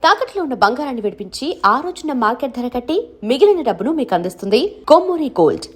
తాకట్లో ఉన్న బంగారాన్ని విడిపించి ఆ రోజున మార్కెట్ ధర కట్టి మిగిలిన డబ్బును మీకు అందిస్తుంది కొమ్మూరి గోల్డ్.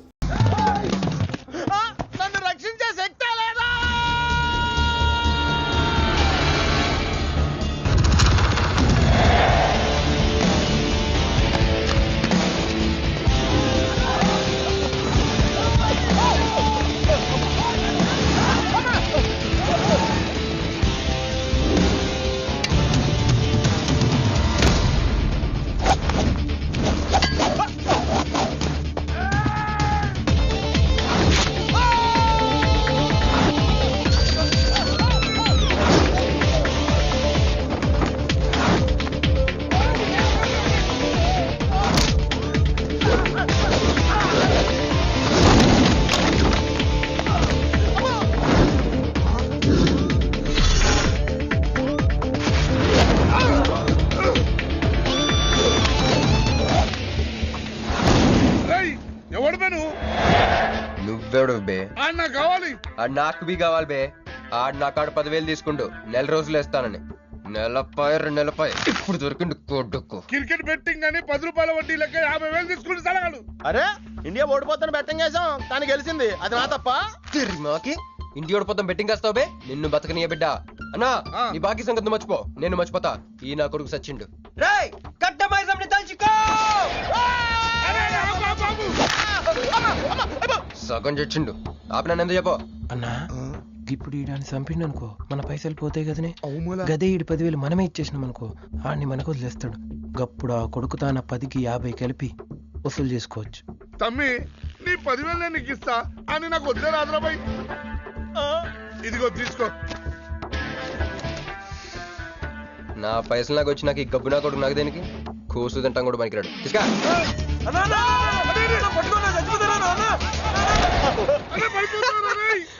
నువ్వెవడు బే? నాకు బి కావాలి బే. ఆడు నా కాడు 10,000 తీసుకుండు, నెల రోజులు వేస్తానని. నెలపై 2 నెలపై ఇప్పుడు దొరికిండు కొడుకు. క్రికెట్ బెట్టింగ్ అని 10 రూపాయల వడ్డీ లెక్క 50,000 తీసుకుంటూ సలగాడు. అరే ఇండియా ఓడిపోతాను బెట్టింగ్ చేసాం, కానీ గెలిచింది. అది నా తప్ప? మాకి ఇండియా ఓడిపోతాం బెట్టింగ్ వేస్తావు బే? నిన్ను బతకనియ బిడ్డ. అన్నా నీ బాకీ సంగతి మర్చిపో, నేను మర్చిపోతా. ఈ నా కొడుకు సచ్చిండు. రేయ్ కట్టమైజంని తలుచుకో. సగం చచ్చిండు. ఆపిన ఎందుకు చెప్పో అన్నా. ఇప్పుడు ఈడాన్ని చంపిండు అనుకో, మన పైసలు పోతాయి కదనే. గదే 10,000 మనమే ఇచ్చేసినాం అనుకో, ఆడిని మనకు వదిలేస్తాడు. గప్పుడు ఆ కొడుకు తాన 10కి 50 కలిపి వసూలు చేసుకోవచ్చు. తమ్మి నీ 10,000 నేను నీకు ఇస్తా అని నాకు వద్దే రాదురాబాయ్. ఇదిగో తీసుకో. నా పైసలు నాకు వచ్చి నాకు ఈ గబ్బు నా కొడుకు నాకు దేనికి? కూసు తింటాం కూడా పనికిరాడు. తీసుకా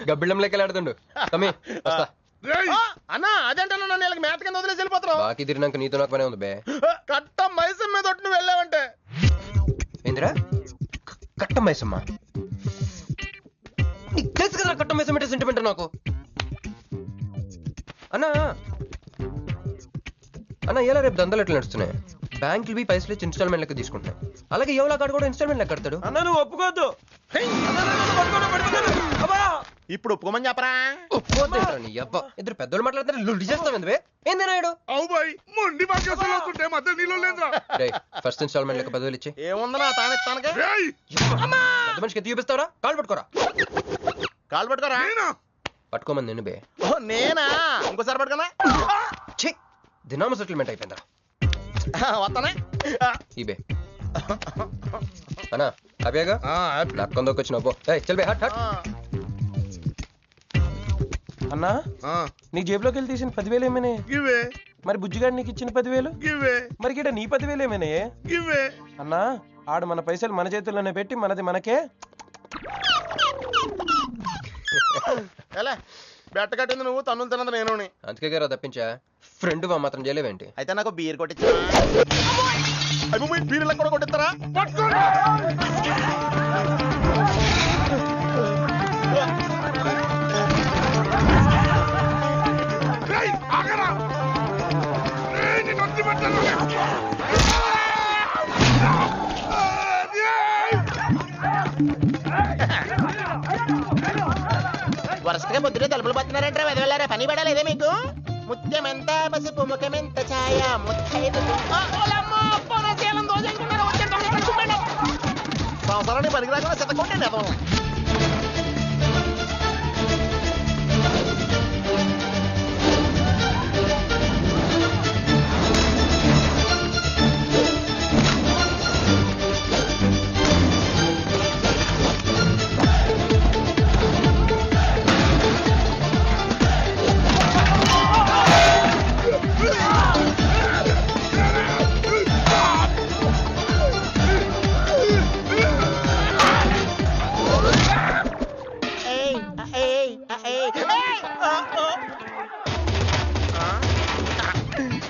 గబ్బిళ్ళం లెక్కలాడుతుండు. తమ్మి వస్తా. అన్నా అదేంటన్నా నన్ను వీళ్ళకి మేత కింద వదిలేసి వెళ్ళిపోతారు. బాకీ తిరిగినాక నీతో నాకు పనే ఉంది బే. కట్ట మైసం మీద ఒట్టు నువ్వు వెళ్ళావంటే. ఏందిరా కట్ట మైసమ్మా? నీకు తెలుసు కదా కట్ట మైసం అంటే సెంటిమెంట్ నాకు. అన్నా అన్న ఎలా రేపు దందాలు ఎట్లా నడుస్తున్నాయి? బ్యాంకులు బి పైసలు ఇచ్చి ఇన్స్టాల్మెంట్ లెక్క తీసుకుంటాయి. అలాగే ఎవలా కాడు కూడా ఇన్స్టాల్మెంట్ లెక్క కడతాడు. అన్నా నువ్వు ఒప్పుకోవద్దు. ఇప్పుడు ఒప్పుకోమని చెప్పరా? ఇద్దరు పెద్దోళ్ళు మాట్లాడతారు, లుడి చేస్తాం ఎందువే? ఏంది నాయుడు? అవు బాయ్ మొండి బాకేసులు అవుతుంటే మధ్య నీళ్ళు లేదురా. ఫస్ట్ ఇన్స్టాల్మెంట్ లెక్క 10,000 ఇచ్చి. ఏముందనా తానెత్తానకే పెద్ద మనిషికి ఎత్తి చూపిస్తావరా? కాళ్ళు పట్టుకోరా. కాలు పట్టుకోరా? పట్టుకోమని నేను బే. నేనా? ఇంకోసారి పట్టుకోనా? దినామ సెటిల్మెంట్ అయిపోయిందా? వస్తానే ఈ బే అన్నా హ్యాపీగా నాకు కొందరికి వచ్చిన చల్ హట్ హట్. అన్నా నీ జేబులోకి వెళ్ళి తీసిన 10,000 ఏమైనా? ఇవే. మరి బుజ్జిగాడు నీకు ఇచ్చిన 10,000? ఇవే. మరి గిట నీ 10,000 ఏమైనా? ఇవే. అన్నా ఆడు మన పైసలు మన చేతుల్లోనే పెట్టి మనది మనకే. ఎలా బెట్ట కట్టింది నువ్వు, తన్నులు తిన్నది నేను. అందుకే గారు తప్పించా. ఫ్రెండ్ మాత్రం చేయలేవేంటి? అయితే నాకు బీర్ కొట్టించా. బీర్లా కూడా కొట్టిస్తారా? వరుసగా పొద్దునే తలుపులు పడుతున్నారంటే వెదవెళ్ళారా? పని పడలేదే మీకు? ముత్యమెంత పసుపు ముఖమెంత ఛాయ సంవత్సరానికి పనికి రాకుండా చెత్తకుంటే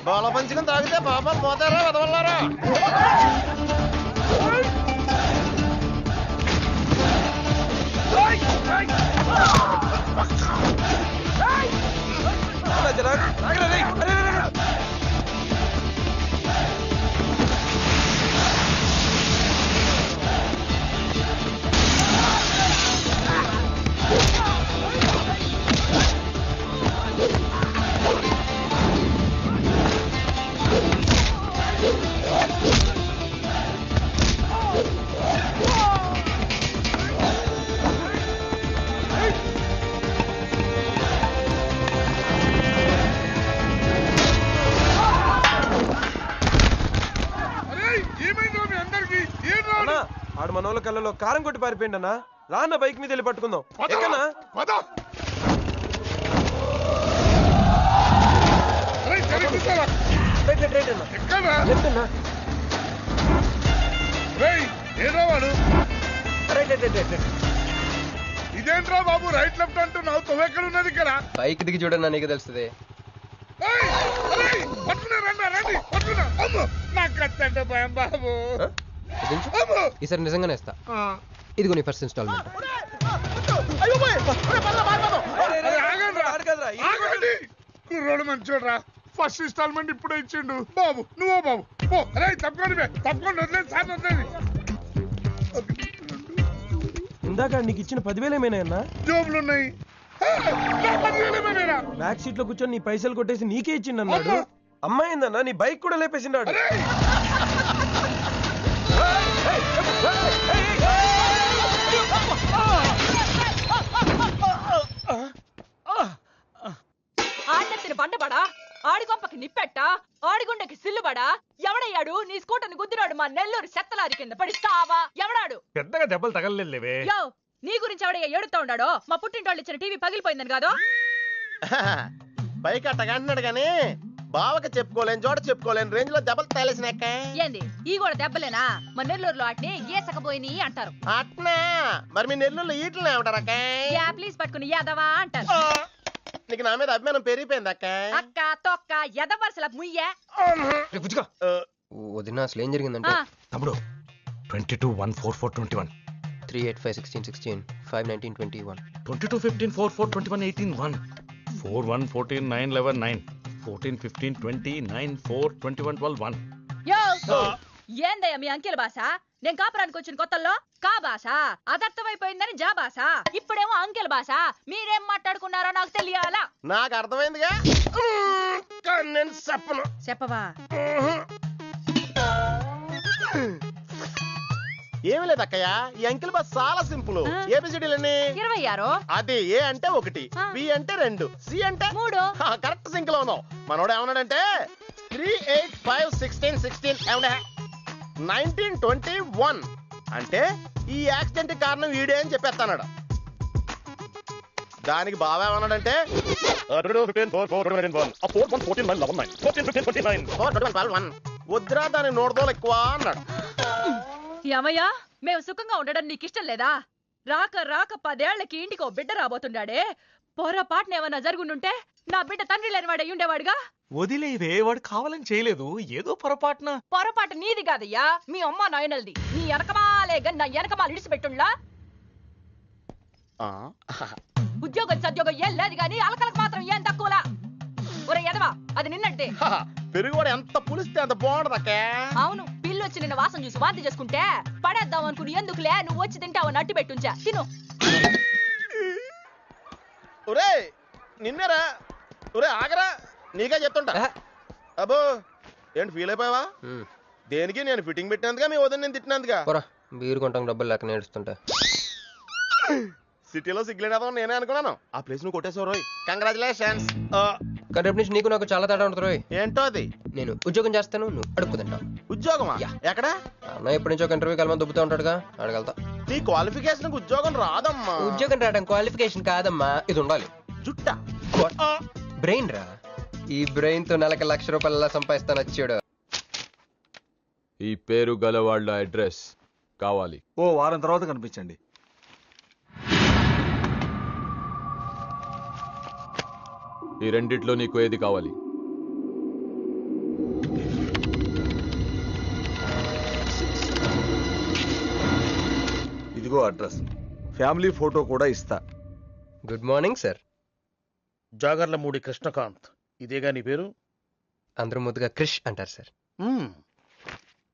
బాల పంచుకుని తాగితే పాపాలు పోతారా వెదవల్లారా? మనోళ్ళ కళ్ళలో కారం కొట్టి పారిపోయింది అన్న. రాన్న బైక్ మీద వెళ్ళి పట్టుకుందాం. పద, ఎక్కనా? పద. రేయ్, సరిగ్గా కూర్చోరా. రైట్ అన్న. ఎక్కడ్రా? లెఫ్ట్ అన్న. రేయ్, ఏదో వాడు. రైట్. ఇదేంట్రా బాబు రైట్ లెఫ్ట్ అంటున్నావు? తొవ్వెక్కడ ఉన్నది ఇక్కడ? పైకి దిగి చూడన్నా నీకు తెలుస్తుంది. ఏయ్, రేయ్, పట్టుకున్నా రండి పట్టుకున్నా. అమ్మో, నాకు కచ్చంటే భయం బాబు. అమ్మో. ఈసారి నిజంగానే ఇస్తా. ఇదిగో నీ ఫస్ట్ ఇన్స్టాల్మెంట్. అరే, ఆగండి. కుర్రోడు మంచోడ్రా. ఫస్ట్ ఇన్స్టాల్మెంట్ ఇప్పుడే ఇచ్చిండు. బాబు నువ్వో బాబు ఓ. అరే తప్పకుండా వదిలేదు సార్, వదిలేదు. ఇందాక నీకు ఇచ్చిన 10,000 ఏమైనా అన్న? జోబులు ఉన్నాయి. బ్యాక్ సీట్ లో కూర్చొని నీ పైసలు కొట్టేసి నీకే ఇచ్చిండు అన్నాడు. అమ్మాయి ఏందన్నా నీ బైక్ కూడా లేపేసిండాడు. ఆడెత్తిన బండబడా, ఆడి కొంపకి నిప్పెట్టా, ఆడిగుండెకి సిల్లుబడా, ఎవడయ్యాడు నీ స్కూటర్ని గుద్దినాడు మా నెల్లూరు చెత్తలారి కింద పడిస్తావా? ఎవడాడు? పెద్దగా దెబ్బలు తగలలేవే. యో, నీ గురించి ఎవడయ్యా ఏడుతా ఉన్నాడో? మా పుట్టింటోళ్ళు ఇచ్చిన టీవీ పగిలిపోయిందని కాదు? పైకి అట్టగా అంటున్నాడు గాని బావకి చెప్పుకోలేని చోట చెప్పుకోలేని రేంజ్ లో దెబ్బలు తేలేసినాక. ఏంది ఈ కూడా దెబ్బలేనా? మా నెల్లూరులో ఆటిని గీసకపోయిని అంటారు. అట్నా? మరి మీ నెల్లూరులో ఈటలు ఏమంటారక్క? ప్లీజ్ పట్టుకుని యాదవా అంటారు. నీకు నా మీద అభిమానం పెరిగిపోయింది అక్క. అక్క తొక్క ఎదవరసల ముయ్యే. వదిన అసలు ఏం జరిగిందంటే తమ్ముడు 22-1-4-4-21 385-16-16 5-19-21 22-15-4-4-21-18-1 4-1-14-9-11-9 14-15-20-9-4-21-12-1. యో, ఏందయ్యా మీ అంకెల భాష? నేను కాపురానికి వచ్చిన కొత్తల్లో కా భాష అదర్థమైపోయిందని జా భాష, ఇప్పుడేమో అంకెల భాష. మీరేం మాట్లాడుకున్నారో నాకు తెలియాలా? నాకు అర్థమైందిగా, నేను చెప్పను. చెప్పవా? ఏమి లేదు అక్కయ్య, ఈ అంకిల్ బస్ చాలా సింపుల్. ఏబిసిడీలన్నీ 26. అది ఏ అంటే 1, బి అంటే 2, సి అంటే 3. కరెక్ట్ సింక్ లో ఉన్నావు. మనోడు ఏమన్నాడంటే 3-8-5-16-16 ఏమన్నా 19-21 అంటే ఈ యాక్సిడెంట్ కారణం వీడే అని చెప్పేస్తాడు. దానికి బాబా ఏమన్నాడంటే వద్దురా దాని నోడదోలు ఎక్కువ అన్నాడు. ఏమయ్యా, మేము సుఖంగా ఉండడం నీకిష్టం లేదా? రాక రాక 10 ఏళ్లకి ఇంటికి ఓ బిడ్డ రాబోతుండాడే. పొరపాటున ఏమన్నా జరుగుండుంటే నా బిడ్డ తండ్రి లేని వాడు అయి ఉండేవాడుగా. వదిలేవే, వాడు కావాలని చేయలేదు, ఏదో పొరపాటున. పొరపాటు నీది కాదయ్యా, మీ అమ్మ నాయనల్ది. నీ వెనకమాలే నా వెనకమాలు ఇడిచిపెట్టుండ్లా. ఉద్యోగం సద్యోగం ఏం లేదు గాని అలకలకు మాత్రం ఏం తక్కువలా. ఒరే ఎదవా, అది నిన్నంటే. పెరుగు కూడా ఎంత పులిస్తే అంత బాగుంటది అక్క. అవును, పిల్లు వచ్చి నిన్న వాసన చూసి వాంతి చేసుకుంటే పడేద్దాం అనుకుని ఎందుకులే నువ్వు వచ్చి తింటావని అట్టి పెట్టుంచా. తిను. ఒరే నిన్నరా, ఒరే ఆగరా, నీకే చెప్తుంటా. అబ్బో ఏంటి ఫీల్ అయిపోయావా? దేనికి? నేను ఫిట్టింగ్ పెట్టినందుగా మీ వదిన నేను తిట్టినందుగా? బీరు కొంటాం డబ్బులు లేక నేడుస్తుంటా. సిటీలో సిగ్గులేదా నేనే అనుకున్నాను. ఆ ప్లేస్ నువ్వు కొట్టేసావు రోయ్, కంగ్రాచులేషన్స్. కానీ రేపు నుంచి నీకు నాకు చాలా తేడా ఉంటుంది రోయ్. ఏంటో అది? నేను ఉద్యోగం చేస్తాను, నువ్వు అడుక్కు తింటావు. ఉద్యోగమా? ఎక్కడ? అన్న ఎప్పటి నుంచో ఒక ఇంటర్వ్యూకి వెళ్ళమని దుబ్బుతూ ఉంటాడుగా, అడగలుగుతా. నీ క్వాలిఫికేషన్ ఉద్యోగం రాదమ్మా. ఉద్యోగం రావడం క్వాలిఫికేషన్ కాదమ్మా, ఇది ఉండాలి. జుట్టా బ్రెయిన్ రా. ఈ బ్రెయిన్ తో నెలకి ₹1,00,000 సంపాదిస్తాను వచ్చాడు. ఈ పేరు గల వాళ్ళ అడ్రస్ కావాలి. ఓ వారం తర్వాత కనిపించండి. ఈ రెండిట్లో నీకు ఏది కావాలి? ఇదిగో అడ్రస్, ఫ్యామిలీ ఫోటో కూడా ఇస్తా. Good morning sir. Jagarlamudi Krishnakanth, ఇదేగా నీ పేరు? అందరూ ముద్దుగా క్రిష్ అంటారు సార్.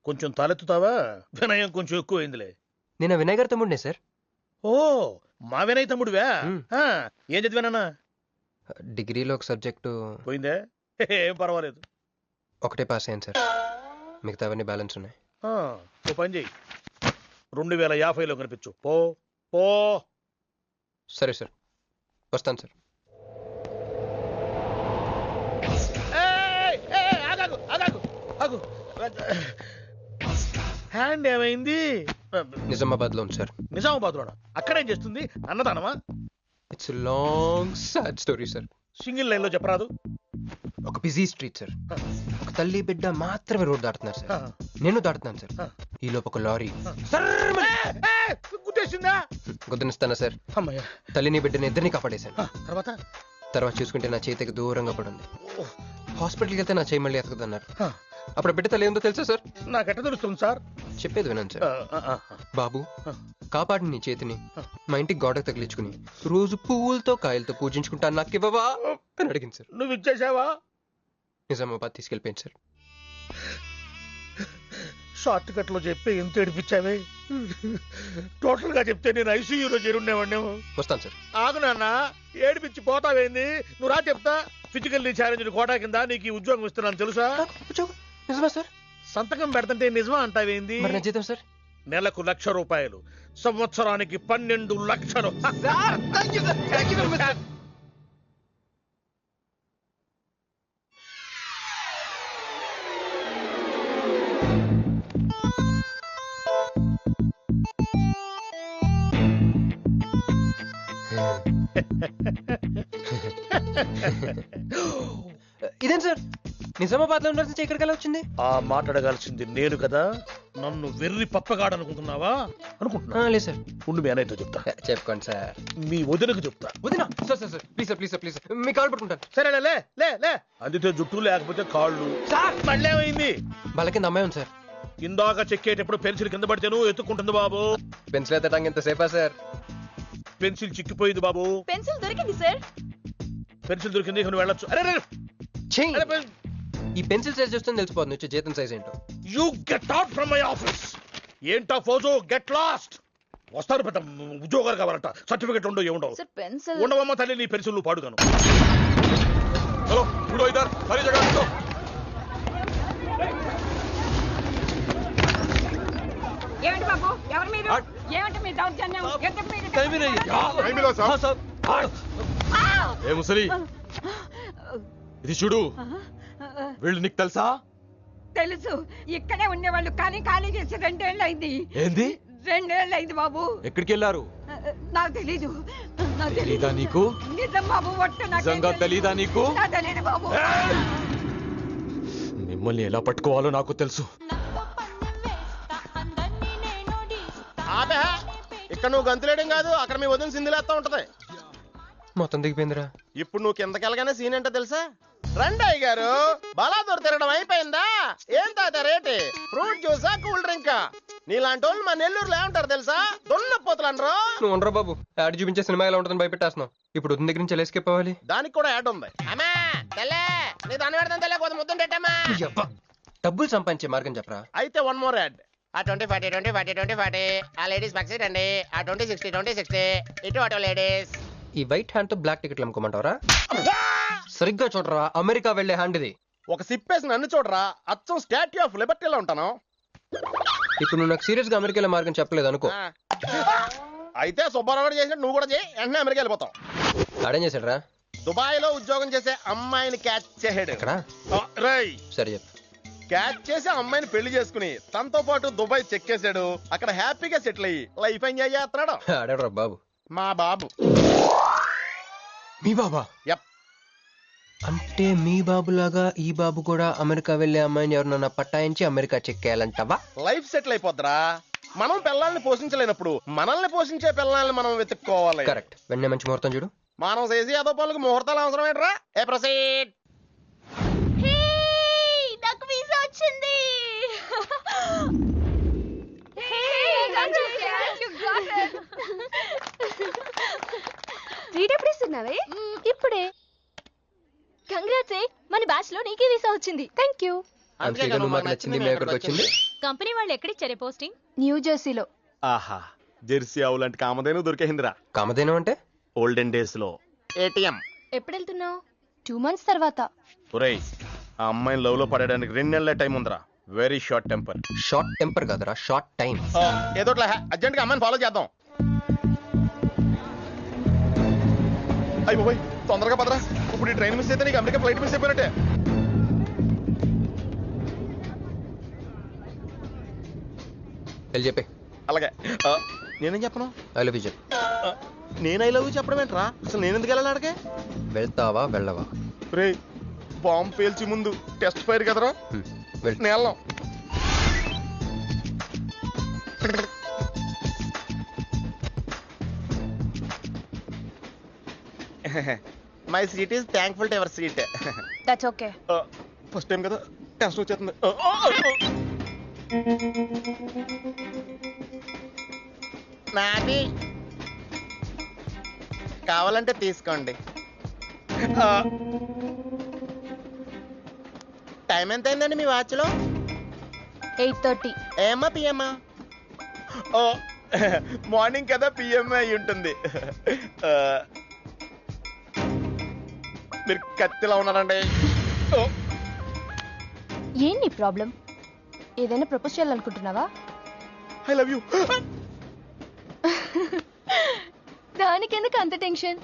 కొంచెం తలెత్తుతావా? వినయం కొంచెం ఎక్కువైందిలే. నేను వినయ్ గారి తమ్ముడినే సార్. ఓ, మా వినయ్ తమ్ముడివా? ఏం చదివానన్నా? డిగ్రీలో ఒక సబ్జెక్టు పోయిందే, ఏం పర్వాలేదు. ఒకటే పాస్ అయ్యాను సార్, మిగతావన్నీ బ్యాలెన్స్ ఉన్నాయి. ఓ పని చెయ్యి, 2050లో కనిపించు. పో పో. సరే సార్, వస్తాను సార్. హ్యాండ్ ఏమైంది? నిజామాబాద్ లో ఉంది సార్. నిజామాబాద్ లోనా? అక్కడేం చేస్తుంది? అన్నదానమా? It's long sad story sir. Single line లో చెప్పరాదు. ఒక బిజీ స్ట్రీట్ సార్. ఒక తల్లి బిడ్డ మాత్రమే రోడ్ దాటుతున్నారు సార్. నేను దాటుతున్నాను సార్. ఈ లోపు ఒక లారీ గుద్దేసిందా? గుద్దనిస్తానా సార్? అమ్మయ్య. తల్లిని బిడ్డని ఇద్దరిని కాపాడేశాను. తర్వాత తర్వాత చూసుకుంటే నా చేతికి దూరంగా పడింది. హాస్పిటల్కి వెళ్తే నా చేయి మళ్ళీ ఎతకదన్నారు. అప్పుడు బిడ్డ తల్లి ఏందో తెలుసా సార్? నాకెట్ట తెలుస్తుంది సార్? చెప్పేది వినండి సార్. బాబు కాపాడి నీ చేతిని మా ఇంటికి గోడకు తగిలించుకుని రోజు పువ్వులతో కాయలతో పూజించుకుంటా నాకు ఇవ్వవా అని అడిగింది సార్. నువ్వు ఇచ్చేసావా? నిజామాబాద్ తీసుకెళ్ళిపోయింది సార్. షార్ట్ కట్ లో చెప్పి ఎంత ఏడిపించావే. టోటల్ గా చెప్తే నేను ఐసీయూలో చేరుండేవాడిని. వస్తాను సార్. ఆగు నాన్న, ఏడిపించి పోతావేంది? నువ్వు రా చెప్తా. ఫిజికల్లీ ఛాలెంజ్ కోటా కింద నీకు ఈ ఉద్యోగం ఇస్తున్నాను తెలుసా? నిజమా సార్? సంతకం పెడతంటే నిజమా అంటావేంది? మరి నా జీతం సార్? నెలకు 1,00,000 రూపాయలు, సంవత్సరానికి 12 లక్షలు. ఇదేం సార్? నిజామాబాద్ లో ఉండాల్సి ఇక్కడికి ఎలా వచ్చింది? ఆ మాట్లాడగాల్సింది నేను కదా. నన్ను వెర్రి పప్పగాడనుకుంటున్నావా? అనుకుంటున్నా. లేదు సార్. ఉండు మీ అన్నయ్యతో చెప్తా. చెప్పుకోండి సార్. మీ వదినకు చెప్తా. వదినా? Sir sir sir please sir, please sir, please me call పట్టుకుంటాను. సరే లే లే లే. అందితే జుట్టు లేకపోతే కాళ్ళు. సార్ మళ్ళీ ఏమైంది? వాళ్ళ కింద అమ్మాయి ఉంది సార్. ఇందాక చెక్కేటప్పుడు పెన్సిల్ కింద పడితేను ఎత్తుకుంటుంది బాబు. పెన్సిల్ ఎత్తడానికి ఎంత సేపా సార్? పెన్సిల్ చిక్కిపోయింది బాబు. పెన్సిల్ దొరికింది సార్. పెన్సిల్ దొరికింది, నువ్వు వెళ్ళొచ్చు. అరే ఈ పెన్సిల్ సైజ్ చూస్తుంది తెలిసిపోతుంది వచ్చే జీతం సైజ్ ఏంటో. You get out from my office. ఏంటా ఫోజో? Get lost. వస్తారు పెద్ద ఉద్యోగాలు కావాలంట. సర్టిఫికెట్ ఉండవు ఏముండవు. సార్ పెన్సిల్ ఉండవమ్మ తల్లి, నీ పెన్సిల్ నువ్వు పాడుగాను. హలో చూడు ఇద్దరు సరే జగన్. ఏమిటి బాబు? ఎవరి మీద? ఏమిటి మీ దౌర్జన్యం? ఏ ముసలి ఇది చూడు. వీళ్ళు నీకు తెలుసా? తెలుసు. ఇక్కడే ఉండేవాళ్ళు కానీ ఖాళీ చేసి 2 ఏళ్ళు అయింది. ఏంది? 2 ఏళ్ళు అయింది బాబు. ఎక్కడికి వెళ్ళారు? నాకు తెలీదు. తెలీదా నీకు? నిజం బాబు. ఒట్టు నిజంగా తెలీదా నీకు? తెలీదు బాబు. మిమ్మల్ని ఎలా పట్టుకోవాలో నాకు తెలుసు. ఆపే, ఇక్కడ నువ్వు గంతులేయడం కాదు, అక్కడ మీ వదిన సింధులేస్తా ఉంటది. మొత్తం దిగిపోయిందిరా. ఇప్పుడు నువ్వు కిందకెళ్ళగానే సీన్ ఏంటో తెలుసా? రండయ్య గారు, బలాదూర్ తిరగడం అయిపోయిందా? ఏం తాత రేటు? ఫ్రూట్ జ్యూసా, కూల్ డ్రింకా? నీలాంటి వాళ్ళు మా నెల్లూరులో ఏమంటారు తెలుసా? దొన్నపోతులు అనరు. నువ్వు ఉండరా బాబు. యాడ్ చూపించే సినిమా ఎలా ఉంటుందని భయపెట్టేస్తున్నావు. ఇప్పుడు వదిన దగ్గర నుంచి ఎలా ఎస్కేప్ అవ్వాలి? దానికి కూడా యాడ్ ఉంది. అమ్మా తెల్లే, నీ దాన్ని పెడతాను తెల్లే, కొంత ముద్దు పెట్టమ్మా. డబ్బులు సంపాదించే మార్గం చెప్పరా. అయితే 1 more యాడ్. ఆ 20-40 20-40 20-40 ఆ లేడీస్ పక్షి రండి. ఆ 20-60 20-60 ఇటు అటు లేడీస్. ఈ వైట్ హ్యాండ్ తో బ్లాక్ టికెట్లు అమ్ముకోమంటావరా? సరిగ్గా చూడరా, అమెరికా వెళ్లే హ్యాండ్ ఇది. ఒక సిప్పేసి నన్ను చూడరా, అచ్చం స్టాట్యూ ఆఫ్ లిబర్టీలో ఉంటాను. ఇప్పుడు నువ్వు నాకు సీరియస్ గా అమెరికా వెళ్ళే మార్గం చెప్పలేదు అనుకో. అయితే సుబ్బారావు చేసినట్టు నువ్వు కూడా చేయి, వెంటనే అమెరికా వెళ్ళిపోతాం. ఆడేం చేశాడు? దుబాయ్ లో ఉద్యోగం చేసే అమ్మాయిని క్యాచ్ చేసాడు. ఎక్కడ? సరే చెప్పు. క్యాచ్ చేసి అమ్మాయిని పెళ్లి చేసుకుని తనతో పాటు దుబాయ్ చెక్కేశాడు. అక్కడ హ్యాపీగా సెటిల్ అయ్యి లైఫ్ ఎంజాయ్ చేస్తున్నాడు. ఆడాడు బాబు. మా బాబు. మీ బాబా? యప్. అంటే మీ బాబులాగా ఈ బాబు కూడా అమెరికా వెళ్లే అమ్మాయిని ఎవరినన్నా పట్టాయించి అమెరికా చెక్కేయాలంటావా? లైఫ్ సెటిల్ అయిపోద్దిరా. మనం పిల్లల్ని పోషించలేనప్పుడు మనల్ని పోషించే పిల్లల్ని మనం వెతుక్కోవాలి. కరెక్ట్. వెంటనే మంచి ముహూర్తం చూడు. మనం చేసి అదో పనులకు ముహూర్తాలు అవసరం ఏంట్రా? ఏ ప్రొసీడ్. నాకు వీసా వచ్చింది. ఎప్పుడు ఇస్తున్నావే? ఇప్పుడే. కంగ్రాట్స్. మన బ్యాచ్ లో నీకే వీసా వచ్చింది. Thank you. కంపెనీ వాళ్ళు ఎక్కడిచ్చారే పోస్టింగ్? న్యూ జెర్సీలో. ఆహా, జెర్సీ ఆవు లాంటి కామధేను దొరికేసిందిరా. కామధేను అంటే? ఓల్డెన్ డేస్ లో ఏటీఎం. ఎప్పుడు వెళ్తున్నావు? 2 months తర్వాత. ఒరేయ్, ఆ అమ్మాయిని లవ్ లో పడడానికి 2 నెలల టైం ఉందిరా. Very short temper. Short temper కాదురా, షార్ట్ టైం. ఏదో అర్జెంట్ గా అమ్మాయిని ఫాలో చేద్దాం. అయ్యి బాయ్, తొందరగా పదరా. ఇప్పుడు ఈ ట్రైన్ మిస్ అయితే నీకు అమెరికా ఫ్లైట్ మిస్ అయిపోయినట్టే. వెళ్ళి చెప్పే. అలాగే నేనేం చెప్పను? ఐ లవ్ యూ చెప్పు. నేను ఐ లవ్ చెప్పడం ఏంట్రా? అసలు నేను ఎందుకు వెళ్ళాలి అడిగే? వెళ్తావా వెళ్ళవా? రే బాంబు పేల్చి ముందు టెస్ట్ ఫైర్ కదరా, వెళ్ళు. నేను వెళ్ళాం. My seat is thankful to ever seat. That's okay. First time కదా, టెస్ట్ వచ్చేస్తుంది. నాది కావాలంటే తీసుకోండి. టైం ఎంత అయిందండి మీ వాచ్లో? 8:30. ఏమా పిఎమ్మా? ఓ మార్నింగ్ కదా, పిఎం అయి ఉంటుంది. మీరు కత్తిలా ఉన్నారండి. ఏంటి ప్రాబ్లం? ఏదైనా ప్రపోజ్ చేయాలనుకుంటున్నావా? I love you. దానికి ఎందుకు అంత tension?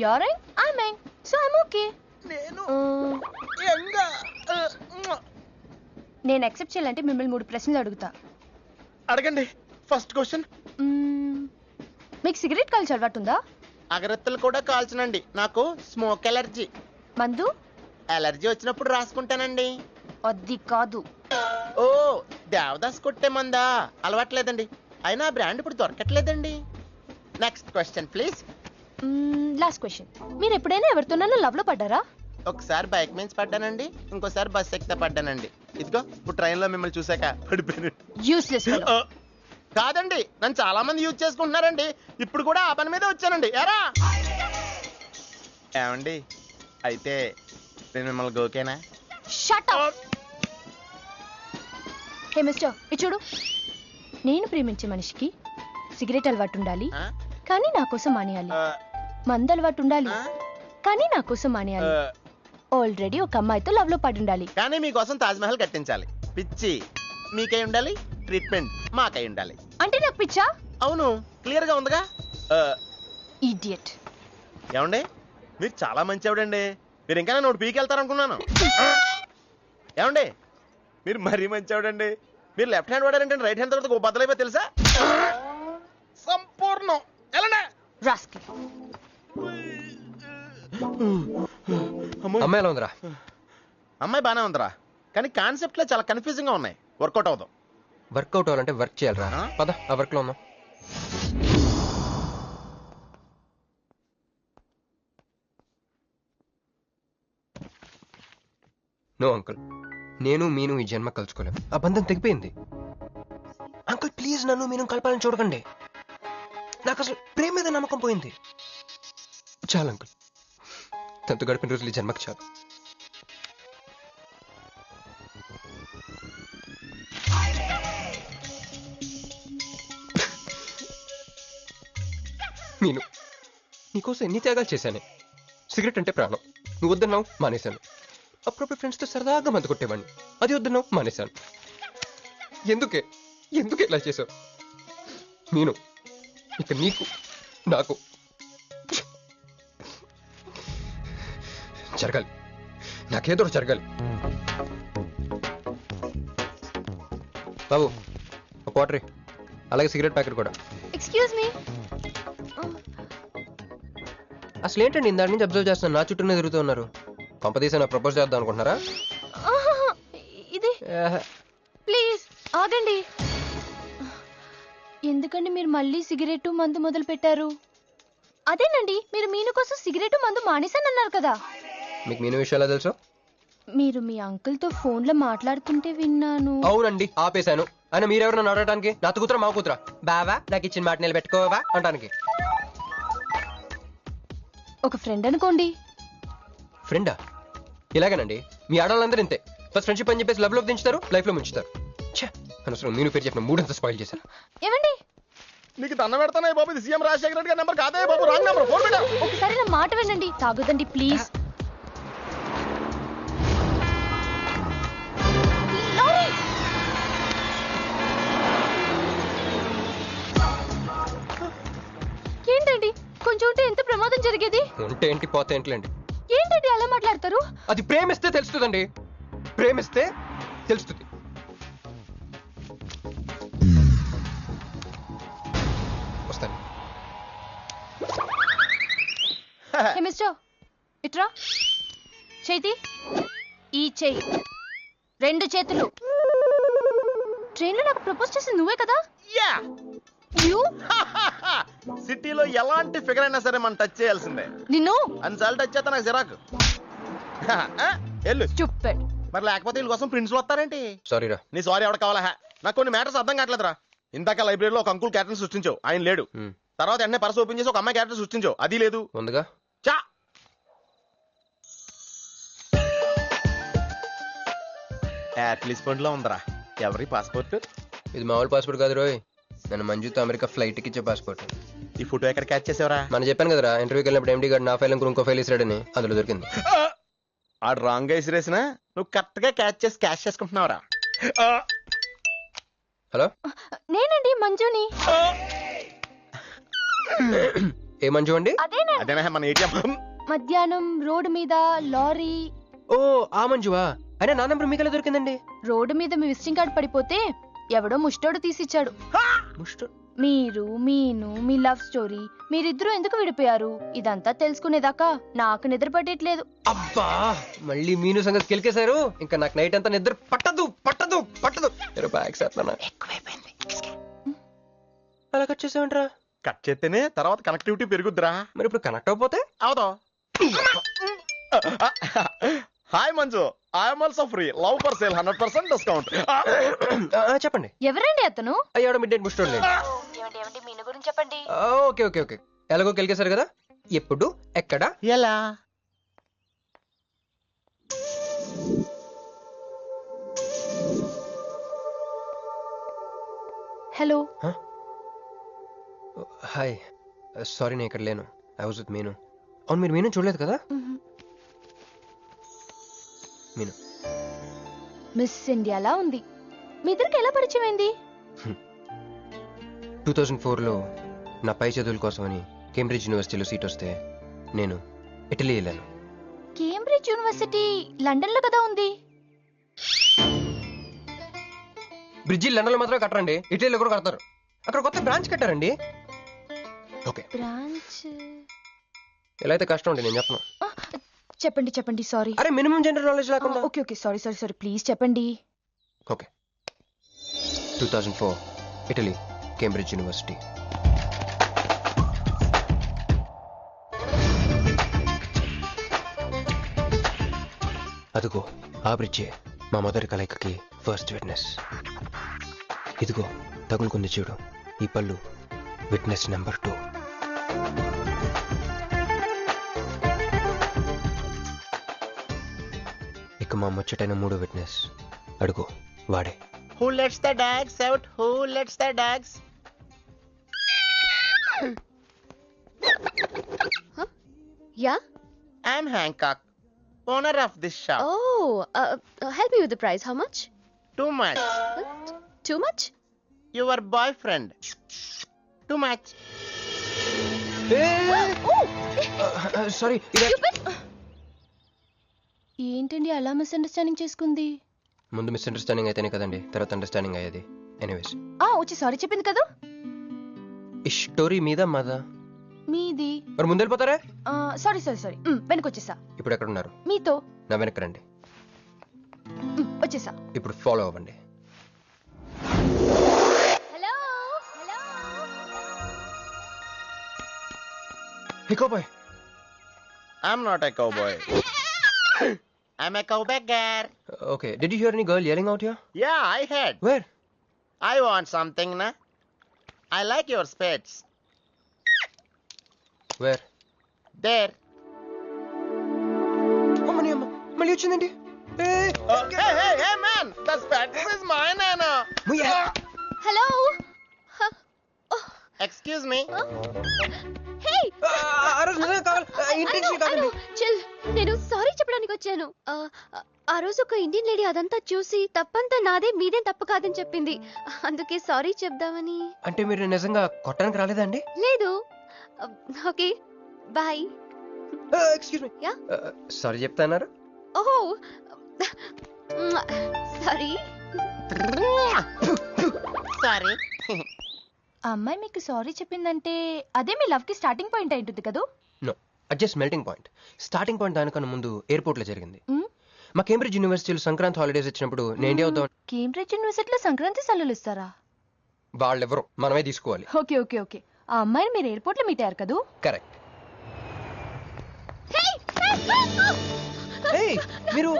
You're young, I young, so I'm okay. నేను నేను యాక్సెప్ట్ చేయాలంటే మిమ్మల్ని 3 ప్రశ్నలు అడుగుతా. అడగండి. ఫస్ట్ క్వశ్చన్, మీకు సిగరెట్ కాల్చి అలవాటు ఉందా? అగరత్తులు కూడా కాల్చనండి, నాకు స్మోక్ ఎలర్జీ. మందు? ఎలర్జీ వచ్చినప్పుడు రాసుకుంటానండి. అది కాదు. ఓ దేవదాస్ కొట్టే మందా? అలవాట్లేదండి, అయినా బ్రాండ్ ఇప్పుడు దొరకట్లేదండి. Next question please. Last question, మీరు ఎప్పుడైనా ఎవరితోనైనా లవ్ లో పడ్డారా? ఒకసారి బైక్ మీద పడ్డానండి, ఇంకోసారి బస్ ఎక్కితే పడ్డానండి. ఇదిగో ఇప్పుడు ట్రైన్ లో మిమ్మల్ని చూసాక పడిపోయాను. యూస్లెస్. కాదండి, నన్ను చాలా మంది యూజ్ చేసుకుంటున్నారండి. ఇప్పుడు కూడా ఆ పని మీద వచ్చానండి. ఎరా ఏమండి, అయితే నేను మిమ్మల్ని గోకేనా? Shut up. హే మిస్టర్, ఇది చూడు. నేను ప్రేమించే మనిషికి సిగరెట్ అలవాటు ఉండాలి, కానీ నా కోసం మానేయాలి. మందు అలవాటు ఉండాలి, కానీ నా కోసం మానేయాలి. ఆల్రెడీ ఒక అమ్మాయితో లవ్ లో పడి ఉండాలి, కానీ మీకోసం తాజ్ మహల్ కట్టించాలి. పిచ్చి మీకై ఉండాలి, ట్రీట్మెంట్ మాకై ఉండాలి. అంటే నాకు పిచ్చా? అవును, క్లియర్ గా ఉందిగా. ఇడియట్. ఏమండి, మీరు చాలా మంచివాడండి. మీరు ఇంకా నన్ను పీకెళ్తారనుకున్నాను. ఏమండి, మీరు మరీ మంచివాడండి. మీరు లెఫ్ట్ హ్యాండ్ వాడారంటే రైట్ హ్యాండ్ తర్వాత బద్దలైపోయి తెలుసా? సంపూర్ణం. ఎలానే రాస్కి. అమ్మాయి ఎలా ఉందిరా? అమ్మాయి బానే ఉందిరా, కానీ కాన్సెప్ట్ లో చాలా కన్ఫ్యూజింగ్ గా ఉన్నాయి. వర్కౌట్ అవుదాం. వర్కౌట్ అవ్వాలంటే వర్క్ చేయాలరా. పద ఆ వర్క్ లో ఉన్నాం. నో అంకుల్, నేను మీను ఈ జన్మ కలుసుకోలేం. ఆ బంధం తెగిపోయింది. అంకుల్ ప్లీజ్ నన్ను మీను కలపాలని చూడకండి. నాకు అసలు ప్రేమ మీద నమ్మకం పోయింది. చాలు అంకుల్, తనతో గడిపిన రోజులు ఈ జన్మకి చాలు. నేను నీకోసం ఎన్ని త్యాగాలు చేశానే. సిగరెట్ అంటే ప్రాణం, నువ్వు వద్దన్నావు మానేశాను. అప్పుడప్పుడు ఫ్రెండ్స్తో సరదాగా మందు కొట్టేవాడిని, అది వద్దన్నావు మానేశాను. ఎందుకే ఎందుకు ఇలా చేసావు? నేను ఇక నీకు నాకు జరగాలి, నాకేదో జరగాలి. బాబు ఒక వాటర్, అలాగే సిగరెట్ ప్యాకెట్ కూడా. Excuse me. అసలు ఏంటండి ఇందాక నుంచి అబ్జర్వ్ చేస్తున్నాను, నా చుట్టూనే తిరుగుతూ ఉన్నారు. కొంపదీసా నా ప్రపోజ్ చేద్దాం అనుకుంటున్నారా? ఇది ప్లీజ్ ఆగండి. ఎందుకండి మీరు మళ్ళీ సిగరెట్ మందు మొదలు పెట్టారు? అదేనండి, మీరు మీను కోసం సిగరెట్ మందు మానేశానన్నారు కదా. మీకు మీను విషయాలు తెలుసు? మీరు మీ అంకుల్ తో ఫోన్ లో మాట్లాడుతుంటే విన్నాను. అవునండి, ఆపేశాను. ఆయన మీరెవరు నన్ను అడగటానికి? నా కూతురా మా కూతురా? బావా నాకు ఇచ్చిన మాట నిలబెట్టుకోవా అంటానికి. ఒక ఫ్రెండ్ అనుకోండి. ఫ్రెండా? ఇలాగేనండి, మీ ఆడవాళ్ళందరూ ఇంతే. ఫస్ట్ ఫ్రెండ్షిప్ అని చెప్పేసి లవ్ లోకి దించుతారు, లైఫ్ లో ముంచుతారు. అనవసరం మీను పేరు చెప్పిన మూడంతా స్పాయిల్ చేశారు. ఏమండి, నీకు దండ పెడతానే బాబు, ఇది సీఎం రాజశేఖర రెడ్డి గారి నెంబర్ కాదే బాబు, రాంగ్ నెంబర్. ఫోన్ పెట్టా. ఒకసారి నా మాట వినండి. తాగొద్దండి ప్లీజ్. ఏంటండి, కొంచెం ఉంటే ఎంత ప్రమాదం జరిగేది. ఉంటే ఏంటి, పోతే ఏంటిలేండి. ఏంటండి అలా మాట్లాడతారు? అది ప్రేమిస్తే తెలుస్తుందండి, ప్రేమిస్తే తెలుస్తుంది. హే మిస్టర్ ఇట్రా చేతి ఈ చెయ్యి 2 చేతులు ట్రైన్లో నాకు ప్రపోజ్ చేసింది నువ్వే కదా యా యూ సిటీలో ఎలాంటి ఫిగర్ అయినా సరే మనం టచ్ చేయాల్సిందే. నిన్ను అన్నిసార్లు టచ్ చేస్తా నాకు చిరాకు. వెళ్ళు. స్టూపిడ్. మరి లేకపోతే వీళ్ళ కోసం ప్రిన్స్లు వస్తారేంటి? సారీ రా. నీ సారీ ఎవడ కావాలా? నాకు కొన్ని మ్యాటర్స్ అర్థం కావట్లేదురా. ఇందాక లైబ్రరీలో ఒక అంకుల్ క్యారెక్టర్ సృష్టించావు, ఆయన లేడు. తర్వాత ఎన్నే పర్స్ ఓపెన్ చేసి ఒక అమ్మాయి క్యారెక్టర్ సృష్టించావు, అది లేదు. ఉందిగా. చా అట్లీస్ట్ పండ్లో ఉందరా. ఎవరి పాస్పోర్ట్? ఇది మామూలు పాస్పోర్ట్ కాదు రోయ్, నన్ను మంజుతో అమెరికా ఫ్లైట్ ఇచ్చే పాస్పోర్ట్. ఈ ఫోటో ఎక్కడ క్యాచ్ చేసావరా? మనం చెప్పాను కదరా, ఇంటర్వ్యూకి వెళ్ళినప్పుడు ఎండీ గారు నా ఫైల్ ఇంకో ఫైల్ ఇస్తాడని, అందులో దొరికింది. ఆడు రాంగ్ గా ఇసిరేసినా నువ్వు కరెక్ట్ గా క్యాచ్ చేసి క్యాష్ చేసుకుంటున్నావురా. హలో, నేనండి మంజుని. ఏ మంజు అండి? అదేనా మన ఏటీఎం. మధ్యాహ్నం రోడ్డు మీద లారీ. ఓ ఆ మంజువా? అయినా నా నెంబర్ మీకెలా దొరికిందండి? రోడ్డు మీద మీ విజిటింగ్ కార్డ్ పడిపోతే ఎవడో ముష్టోడు తీసిచ్చాడు. మీరు మీను మీ లవ్ స్టోరీ, మీరిద్దరూ ఎందుకు విడిపోయారు ఇదంతా తెలుసుకునేదాకా నాకు నిద్ర పట్టట్లేదు. అబ్బా, మళ్ళీ మీను సంగతి కెలికేశారు. ఇంకా నాకు నైట్ అంతా నిద్ర పట్టదు పట్టదు పట్టదు. ఎక్కువైపోయింది. అలా కట్ చేసావంటరా? కట్ చేస్తేనే తర్వాత కనెక్టివిటీ పెరుగుద్దిరా. మరి ఇప్పుడు కనెక్ట్ అయిపోతే అవుతా. Hi Manju, I'm also free. Love for sale 100% discount. చెప్పండి. ఎవరండి అతను? అయ్యాడు మిడ్ నైట్ బుక్ స్టోర్. మీను గురించి చెప్పండి. ఓకే ఓకే ఓకే, ఎలాగో కెలికేశారు కదా, ఎప్పుడు ఎక్కడ ఎలా? హలో. హాయ్, సారీ నేను ఇక్కడ లేను. ఐ వాజ్ విత్ మీను. అవును, మీరు మీను చూడలేదు కదా? మీను మిస్ ఇండియాలా ఉంది. మీ ఇద్దరికి ఎలా పరిచయం అయింది? 2004లో నా పై చదువుల కోసమని కేంబ్రిడ్జ్ యూనివర్సిటీలో సీట్ వస్తే నేను ఇటలీ వెళ్ళాను. కేంబ్రిడ్జ్ యూనివర్సిటీ లండన్ లో కదా ఉంది. బ్రిడ్జి లండన్ లో మాత్రమే కట్టరండి, ఇటలీలో కూడా కడతారు. అక్కడ కొత్త బ్రాంచ్ కట్టారండి. ఓకే, బ్రాంచ్ ఎలా అయితే కష్టం అండి, నేను చెప్పను. చెప్పండి చెప్పండి. సారీ. అరే మినిమం జనరల్ నాలెడ్జ్ లేకుండా. Okay okay, sorry sorry sorry, please చెప్పండి. Okay, 2004 Italy, Cambridge university. అదిగో ఆ బ్రిడ్జే మా మొదటి కలయికకి ఫస్ట్ విట్నెస్. ఇదిగో తగులుకుంది చూడు ఈ పళ్ళు, విట్నెస్ నెంబర్ 2. ఇక మా ముచ్చటైన 3వ విట్నెస్ అడుగు, వాడే. Who lets the dogs out? Who lets the dogs? Yeah? I'm Hancock, owner of this shop. Oh, help me with the price. How much? Too much. Too much? Your boyfriend. Too much. Sorry. ఏంటండి అలా misunderstanding చేసుకుంది? ముందు misunderstanding అయితేనే కదండి తర్వాత understanding అయ్యేది. Anyways, వచ్చి sorry చెప్పింది కదా. ఈ స్టోరీ మీద మాదా? మీది. మరి ముందు వెళ్ళిపోతారా? సారీ సారీ సారీ, వెనకొచ్చేసా. ఇప్పుడు ఎక్కడ ఉన్నారు? మీతో. నా వెనక్కి రండి. వచ్చేసా. ఇప్పుడు ఫాలో అవ్వండి. Hello hello. హికోబాయ్. I'm not a cowboy. I'm a cowbagger. Okay, did you hear any girl yelling out here? Yeah, I heard. Where? I want something, na? I like your spades. Where? There. అమ్మని అమ్మ, మళ్ళీ వచ్చిందండి. Hey, man! The spades is mine, Anna. Hello. Excuse me. Hey. Chill, నేను sorry చెప్పడానికి వచ్చాను. ఆ రోజు ఒక ఇండియన్ లేడీ అదంతా చూసి తప్పంతా నాదే మీదేం తప్పు కాదని చెప్పింది, అందుకే సారీ చెప్దామని. అంటే మీరు నిజంగా కొట్టడానికి రాలేదండి? లేదు. Okay, bye. Excuse me. Yeah. Sorry చెప్తాన్నారు? ఓహో సారీ. Sorry. ఆ అమ్మాయి మీకు సారీ చెప్పిందంటే అదే మీ లవ్ కి స్టార్టింగ్ పాయింట్ అయి ఉంటుంది కదా? నో, అది just melting point. Starting point దానికన్నా ముందు ఎయిర్పోర్ట్లో జరిగింది. మా కేంబ్రిడ్జ్ యూనివర్సిటీలో సంక్రాంతి హాలిడేస్ వచ్చినప్పుడు నేను ఇండియా వద్దాం. కేంబ్రిడ్జ్ యూనివర్సిటీలో సంక్రాంతి సెలవులు ఇస్తారా? వాళ్ళెవరో మనమే తీసుకోవాలి. Okay okay okay. ఆ అమ్మాయిని మీరు ఎయిర్పోర్ట్ లో మీట్ అయ్యారు కదూ? కరెక్ట్. మీరు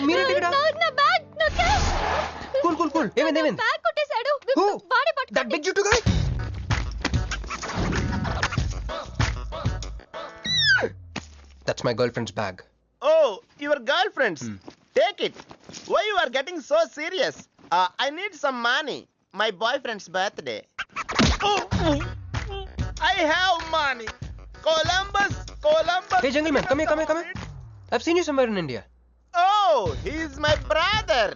మీరేంటి ఇక్కడ? Cool cool cool. ఏమైంది ఏమైంది? బ్యాగ్ కొట్టేశాడు. Who? వాడే పట్టుకోండి. That big Juttu guy? That's my girlfriend's bag. Oh, your girlfriend's. Take it. Why you are getting so serious? I need some money. My boyfriend's birthday. Oh, I have money. Columbus. Hey, jungle man, come here. I've seen you somewhere in India. Oh, he's my brother.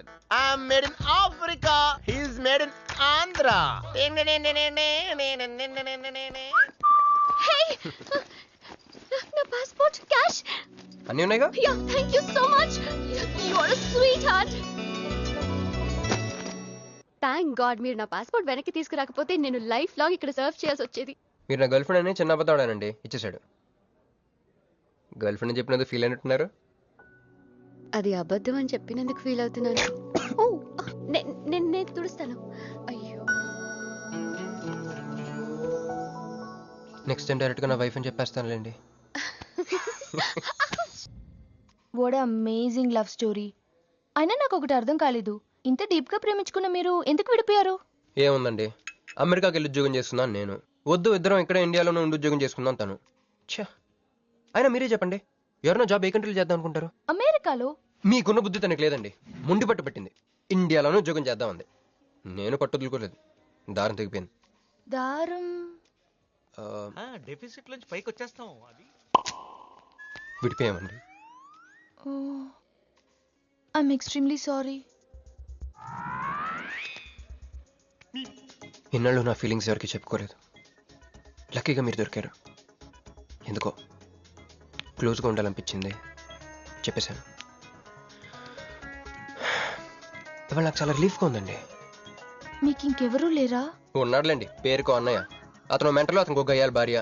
I'm made in Africa. He's made in Andhra. Hey! నా passport cash. అన్నీ ఉన్నాయిగా? Yeah, thank you so much. You are a sweetheart. Thank God మీరు నా passport వెనక్కి తీసుకురాకపోతే నేను life long ఇక్కడ serve చేయాల్సి వచ్చేది. మీరు నా గర్ల్ ఫ్రెండ్ అని చిన్న అబద్ధాడానండి, ఇచ్చేసాడు. గర్ల్ ఫ్రెండ్ అని చెప్పినందుకు ఫీల్ అయినట్టున్నారు. అది అబద్ధం అని చెప్పినందుకు ఫీల్ అవుతున్నాను. ఓ నేను తుడుస్తాను. అయ్యో, నెక్స్ట్ టైం డైరెక్ట్గా నా వైఫ్ అని చెప్పేస్తానులేండి. What amazing love story. అయినా నాకు ఒకటి అర్థం కాలేదు, ఇంత డీప్ గా ప్రేమించుకున్న మీరు ఎందుకు విడిపోయారు? ఏముందండి, అమెరికాకి వెళ్ళి ఉద్యోగం చేస్తున్నాను నేను. వద్దు, ఇద్దరం ఇక్కడ ఇండియాలోనే ఉండి ఉద్యోగం చేసుకుందాం తను. ఛా, అయినా మీరే చెప్పండి, ఎవరైనా జాబ్ ఏ కంట్రీలో చేద్దాం అనుకుంటారు? అమెరికాలో. మీకున్న బుద్ధి తనకి లేదండి. ముండి పట్టు పెట్టింది, ఇండియాలోనే ఉద్యోగం చేద్దామంది. నేను పట్టుదలుకోలేదు, దారం తెగిపోయింది. దారం డెఫిసిట్ నుంచి పైకి వచ్చేస్తాం. అది విడిపోయామండి. I'm extremely sorry. ఇన్నాళ్ళు నా ఫీలింగ్స్ ఎవరికి చెప్పుకోలేదు. లక్కీగా మీరు దొరికారు. ఎందుకో క్లోజ్గా ఉండాలనిపించింది, చెప్పేశాను. ఇవాళ నాకు చాలా రిలీఫ్గా ఉందండి. మీకు ఇంకెవరూ లేరా? ఉన్నాడులేండి, పేరుకో అన్నయ్య. అతను మెంటలో, అతను ఒక గయ్యాల భార్య.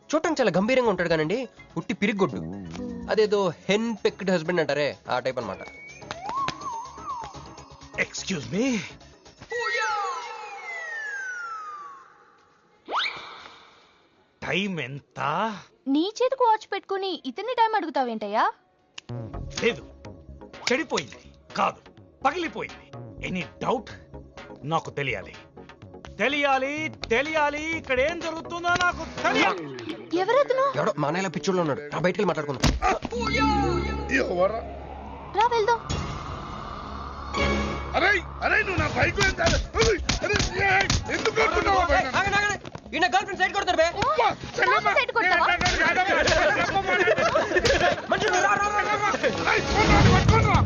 చూడటానికి చాలా గంభీరంగా ఉంటాడు కానండి, ఉట్టి పిరిగొడ్డు. అదేదో హెన్ పెక్డ్ హస్బెండ్ అంటారే, ఆ టైప్ అనమాట. Excuse me. టైం ఎంత? నీ చేతికి వాచ్ పెట్టుకుని ఇతన్ని టైం అడుగుతావేంటయ్యా? లేదు, చెడిపోయింది కాదు, పగిలిపోయింది. Any doubt? నాకు తెలియాలి. ఇక్కడ ఏం జరుగుతుందో నాకు తెలియాలి. ఎవరతను? ఎవడో మా అన్నయ్యలా పిచ్చోళ్ళు ఉన్నాడు, రా బయటికి వెళ్ళి మాట్లాడుకుందాం. రా వెళ్దాం. అరే నువ్వు నా బైక్ ఎందుకు కొడుతున్నావు? ఈయన గర్ల్ ఫ్రెండ్ సైడ్ కొడతారు బే. సైడ్ కొడతావా? మనుషులు రా రా రా.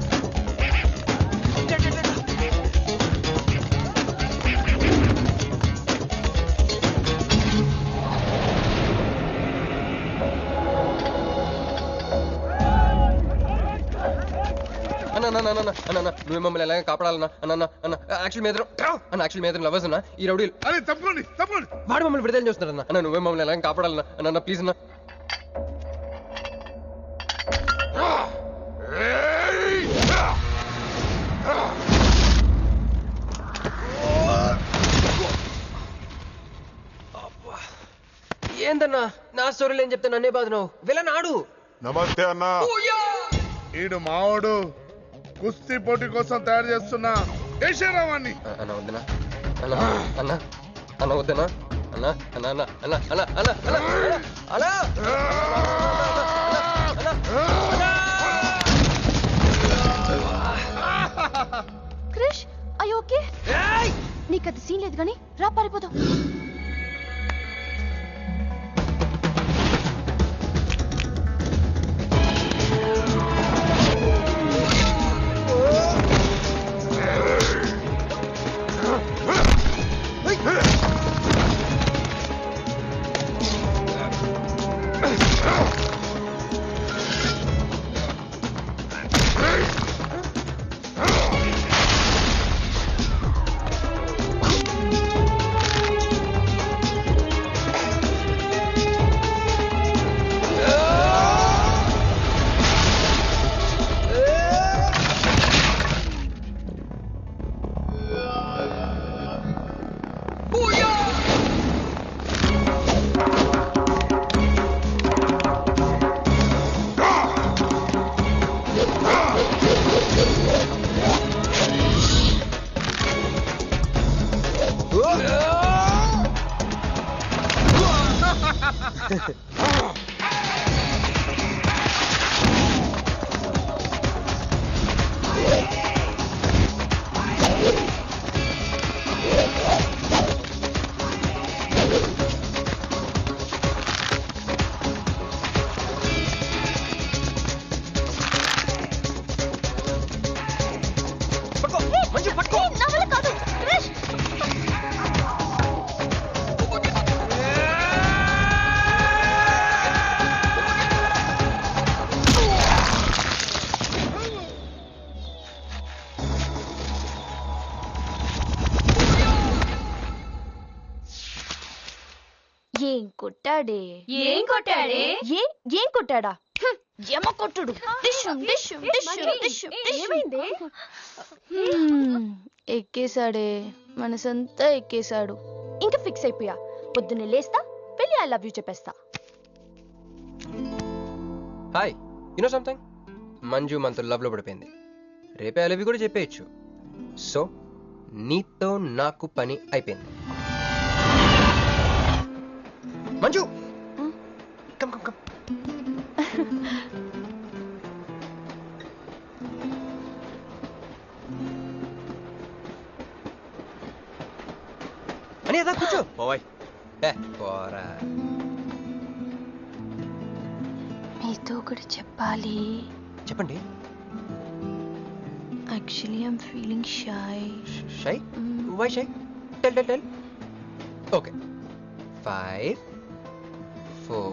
నువ్వు మమ్మల్ని ఎలాగ కాపాడాలన్నా అన్న యాక్చువల్ మీద లవర్స్ అన్న ఈ రౌడీలు. అరే తప్పండి వాడు మమ్మల్ని విడుదల చేస్తున్నారన్న. అన్న నువ్వే మమ్మల్ని ఎలాగ కాపాడాలన్నా అన్న ప్లీజ్ అన్న. ఏందన్నా నా స్టోరీలు ఏం చెప్తా నన్నే బాధనావు? వెళ్ళనాడు. నమస్తే అన్న. ఈడు మావాడు కుస్తీ పోటీ కోసం తయారు చేస్తున్నా దేశరావాన్ని. అన్న వద్దనా అన్న వద్దనా అలా క్రిష్, అయ్యో ఓకే, నీకు అది సీన్ లేదు కానీ రా పారిపోదాం. మంజు పట్టుకో. నా వల్ల కాదు క్రిష్. ఏం కొట్టాడే? ఏం కొట్టాడే? ఏం కొట్టాడా? యమ కొట్టుడు. డిష్షుం, డిష్షుం, డిష్షుం, డిష్షుం, డిష్షుం. ఎక్కేశాడే, మనసంతా ఎక్కేశాడు. ఇంకా ఫిక్స్ అయిపోయా, పొద్దున్నే లేస్తా, వెళ్ళి ఐ లవ్ యూ చెప్పేస్తా. Hi, you know something? Manju మనతో లవ్ లో పడిపోయింది. రేపే అలవి కూడా చెప్పేయచ్చు. సో నీతో నాకు పని అయిపోయింది. Manju come come come. అని అదా కూర్చో. పోవాయ్. పోరా. మీతో ఒకటి చెప్పాలి. చెప్పండి. Actually I'm feeling shy. Shy? Why shy? Tell tell tell. Okay. 5 4